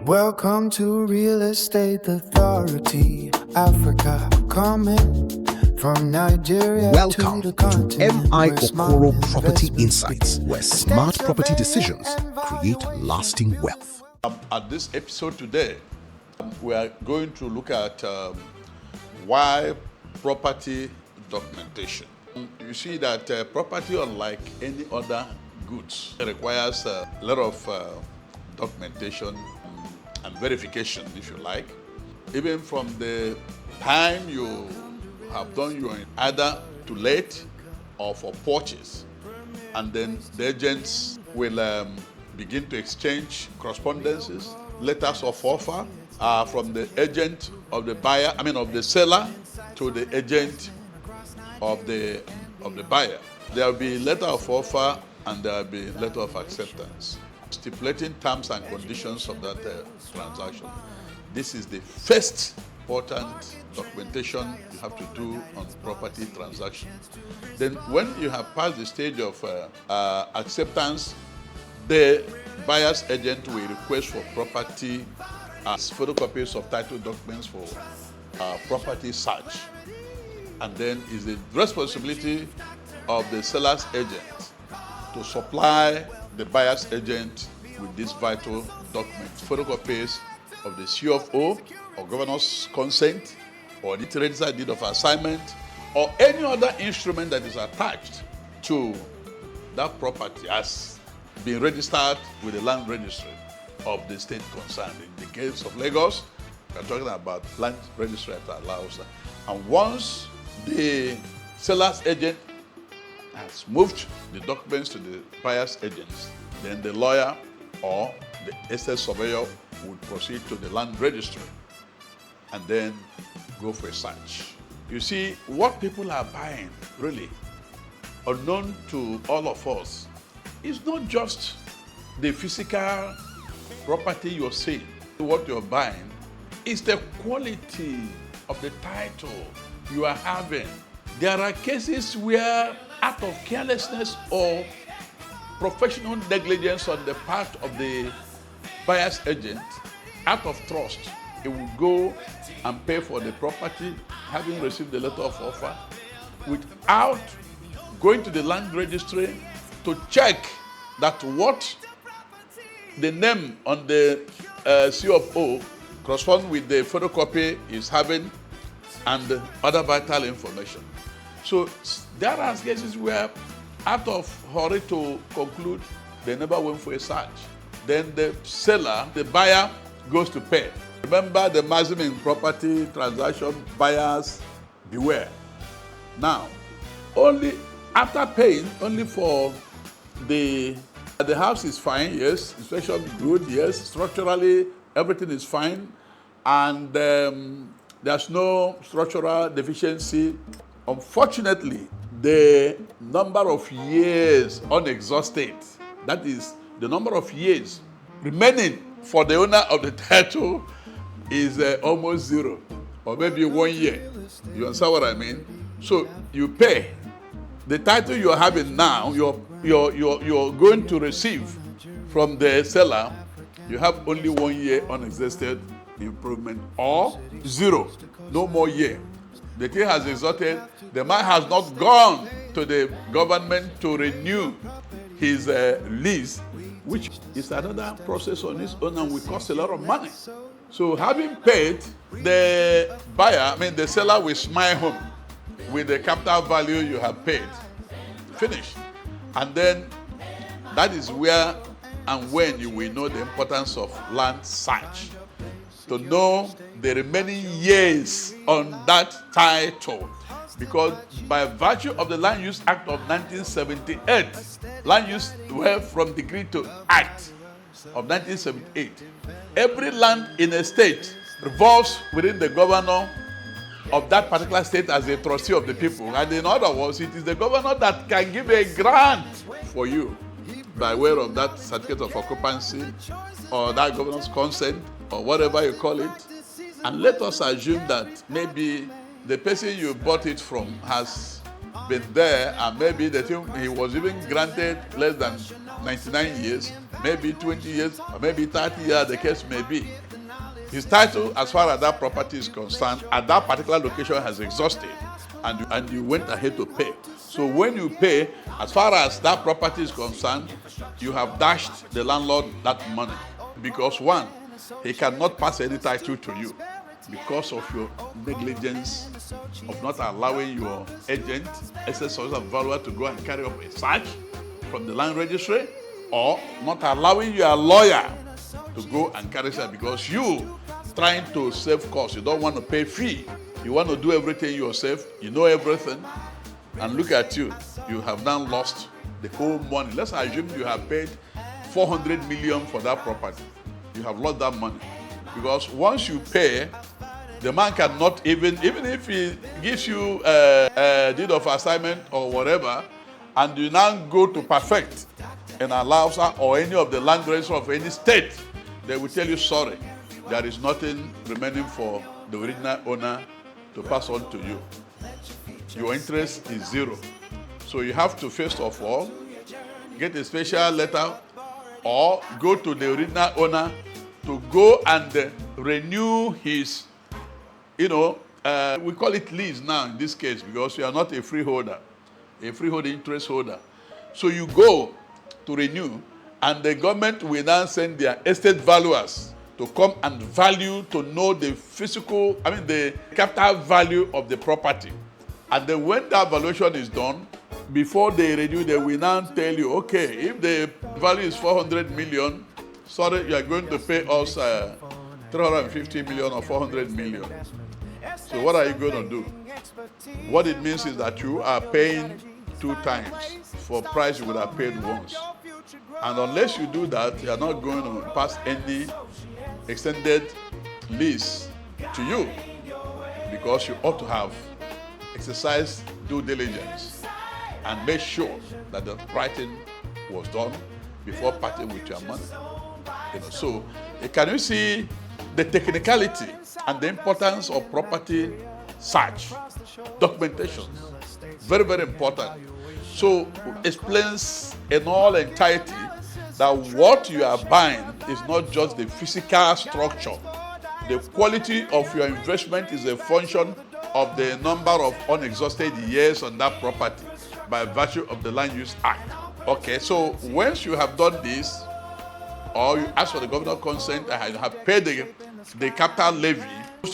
Welcome to Real Estate Authority, Africa, coming from Nigeria Welcome to the to continent. MI where smart Okoro Property investments Insights, begin. where smart State property surveying decisions and create valuation. lasting wealth. At this episode today, we are going to look at why property documentation. You see that property, unlike any other goods, requires a lot of documentation and verification, if you like. Even from the time you have done your either to let or for purchase, and then the agents will begin to exchange correspondences, letters of offer from the agent of the buyer, of the seller to the agent of the buyer. There will be letter of offer and there will be letter of acceptance, stipulating terms and conditions of that transaction. This is the first important documentation you have to do on property transaction. Then when you have passed the stage of acceptance, the buyer's agent will request for property as photocopies of title documents for property search. And then it's the responsibility of the seller's agent to supply the buyer's agent with these vital documents, photocopies of the CFO or governor's consent or the registered deed of assignment or any other instrument that is attached to that property as being registered with the land registry of the state concerned. In the case of Lagos, we're talking about land registry at Alausa. And once the seller's agent has moved the documents to the buyer's agents, then the lawyer or the estate surveyor would proceed to the land registry and then go for a search. You see, what people are buying, really, unknown to all of us, is not just the physical property you're seeing. What you're buying is the quality of the title you are having. There are cases where, out of carelessness or professional negligence on the part of the buyer's agent, out of trust, he will go and pay for the property, having received the letter of offer, without going to the land registry to check that what the name on the CFO corresponds with the photocopy is having and other vital information. So there are cases where, out of hurry to conclude, they never went for a search. Then the seller, the buyer, goes to pay. Remember the maximum in property transaction, buyers beware. Now, only after paying, only for the house is fine, yes, inspection good, yes, structurally everything is fine, and there's no structural deficiency. Unfortunately, the number of years unexhausted, that is the number of years remaining for the owner of the title, is almost zero, or maybe 1 year. You understand what I mean? So you pay. The title you're having now, you're going to receive from the seller, you have only 1 year unexhausted improvement or zero, no more year. The thing has exhausted. The man has not gone to the government to renew his lease, which is another process on its own and will cost a lot of money. So having paid, the buyer, the seller will smile home with the capital value you have paid. Finished. And then that is where and when you will know the importance of land search. To know the remaining years on that title. Because by virtue of the Land Use Act of 1978, Land Use went from decree to act of 1978. Every land in a state revolves within the governor of that particular state as a trustee of the people. And in other words, it is the governor that can give a grant for you by way of that certificate of occupancy or that governor's consent or whatever you call it. And let us assume that maybe the person you bought it from has been there and maybe the thing he was even granted less than 99 years maybe 20 years, or maybe 30 years, the case may be. His title, as far as that property is concerned, at that particular location has exhausted, and you went ahead to pay. So when you pay, as far as that property is concerned, you have dashed the landlord that money. Because one, he cannot pass any title to you because of your negligence of not allowing your agent, excess source of valuer, to go and carry up a search from the land registry, or not allowing your lawyer to go and carry search because you trying to save costs. You don't want to pay fee. You want to do everything yourself. You know everything. And look at you. You have now lost the whole money. Let's assume you have paid 400 million for that property. You have lost that money. Because once you pay, the man cannot even if he gives you a deed of assignment or whatever, and you now go to perfect and allows or any of the land registry of any state, they will tell you, sorry, there is nothing remaining for the original owner to pass on to you. Your interest is zero. So you have to, first of all, get a special letter or go to the original owner to go and renew his, we call it lease now in this case because you are not a freeholder, a freehold interest holder. So you go to renew, and the government will now send their estate valuers to come and value, to know the the capital value of the property. And then when that valuation is done, before they renew, they will now tell you, okay, if the value is 400 million, sorry, you are going to pay us 350 million or 400 million. So what are you going to do? What it means is that you are paying 2 times for price you would have paid once. And unless you do that, you are not going to pass any extended lease to you, because you ought to have exercised due diligence and make sure that the writing was done before parting with your money. So can you see the technicality and the importance of property search, documentation? Very, very important. So explains in all entirety that what you are buying is not just the physical structure. The quality of your investment is a function of the number of unexhausted years on that property by virtue of the Land Use Act. Okay, so once you have done this, or you ask for the governor's consent and have paid the capital levy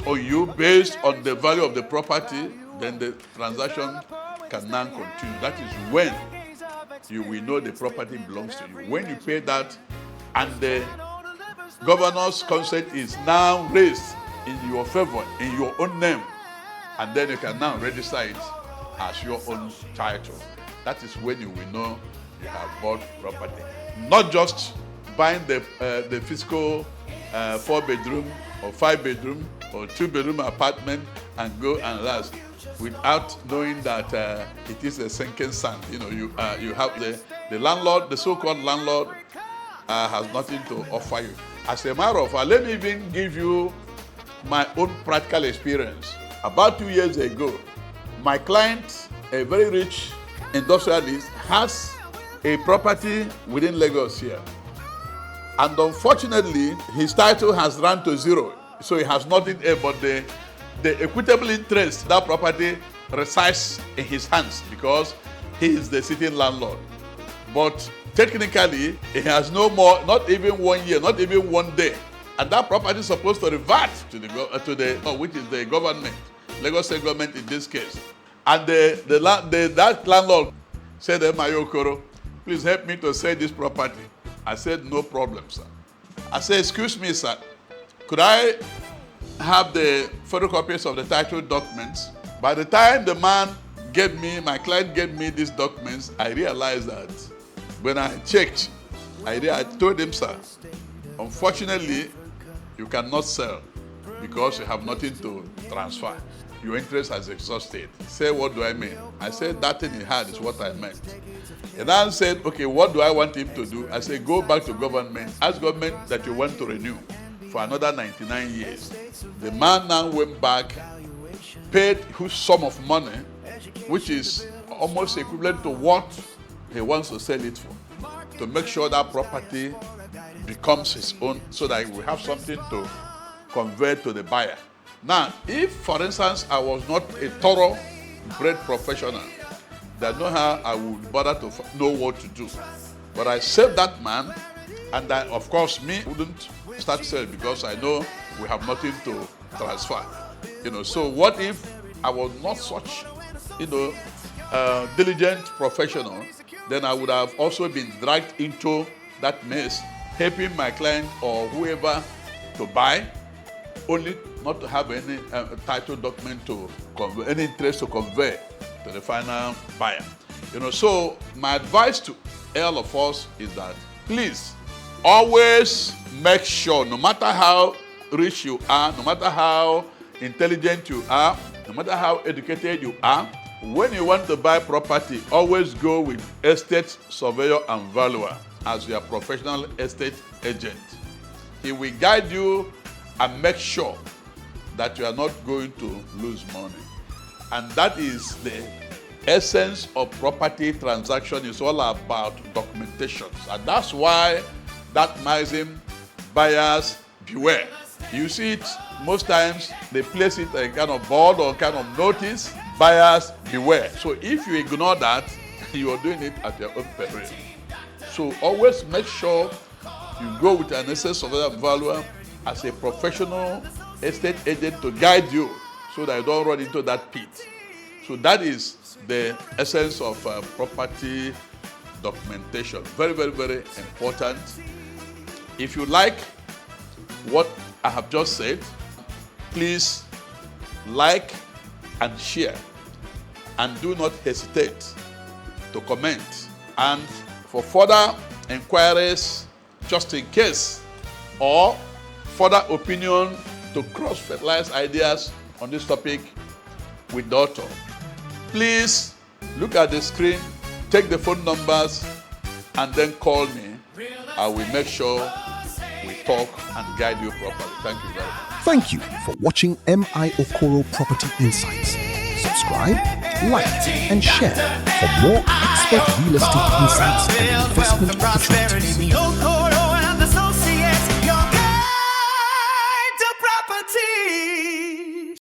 on you based on the value of the property, then the transaction can now continue. That is when you will know the property belongs to you. When you pay that and the governor's consent is now raised in your favor, in your own name, and then you can now register it as your own title. That is when you will know you have bought property. Not just buying the physical 4-bedroom or 5-bedroom or 2-bedroom apartment and go and last without knowing that it is a sinking sand. You have the landlord, the so-called landlord, has nothing to offer you. As a matter of fact, let me even give you my own practical experience. About 2 years ago, my client, a very rich industrialist, has a property within Lagos here. And unfortunately, his title has run to zero. So he has nothing but the equitable interest. That property resides in his hands because he is the sitting landlord. But technically, he has no more, not even 1 year, not even 1 day. And that property is supposed to revert to which is the government, Lagos State government in this case. And that landlord said, Mayokoro, please help me to sell this property. I said, no problem, sir. I said, excuse me, sir, could I have the photocopies of the title documents? By the time the man my client gave me these documents, I realized that when I checked, I told him, sir, unfortunately, you cannot sell because you have nothing to transfer. Your interest has exhausted. He said, what do I mean? I said, that thing he had is what I meant. And I said, okay, what do I want him to do? I said, go back to government, ask government that you want to renew for another 99 years. The man now went back, paid huge sum of money, which is almost equivalent to what he wants to sell it for, to make sure that property becomes his own, so that we have something to convey to the buyer. Now, if, for instance, I was not a thoroughbred professional, there's no how I would bother to know what to do. But I saved that man, and I, of course, me wouldn't start selling because I know we have nothing to transfer. So what if I was not such, diligent professional? Then I would have also been dragged into that mess, helping my client or whoever to buy, only not to have any title document to convey, any interest to convey to the final buyer. So my advice to all of us is that please always make sure, no matter how rich you are, no matter how intelligent you are, no matter how educated you are, when you want to buy property, always go with estate surveyor and valuer as your professional estate agent. He will guide you and make sure that you are not going to lose money. And that is the essence of property transaction. Is all about documentation. And that's why that maxim, buyers beware. You see it most times, they place it a kind of board or kind of notice, buyers beware. So if you ignore that, you are doing it at your own peril. So always make sure you go with an estate surveyor and valuer as a professional estate agent to guide you so that you don't run into that pit. So that is the essence of property documentation. Very, very, very important. If you like what I have just said, please like and share, and do not hesitate to comment. And for further inquiries, just in case, or further opinion to cross-fertilize ideas on this topic with the author, please look at the screen, take the phone numbers, and then call me. I will make sure we talk and guide you properly. Thank you very much. Thank you for watching M.I. Okoro Property Insights. Subscribe, like, and share for more expert real estate insights and investment opportunities.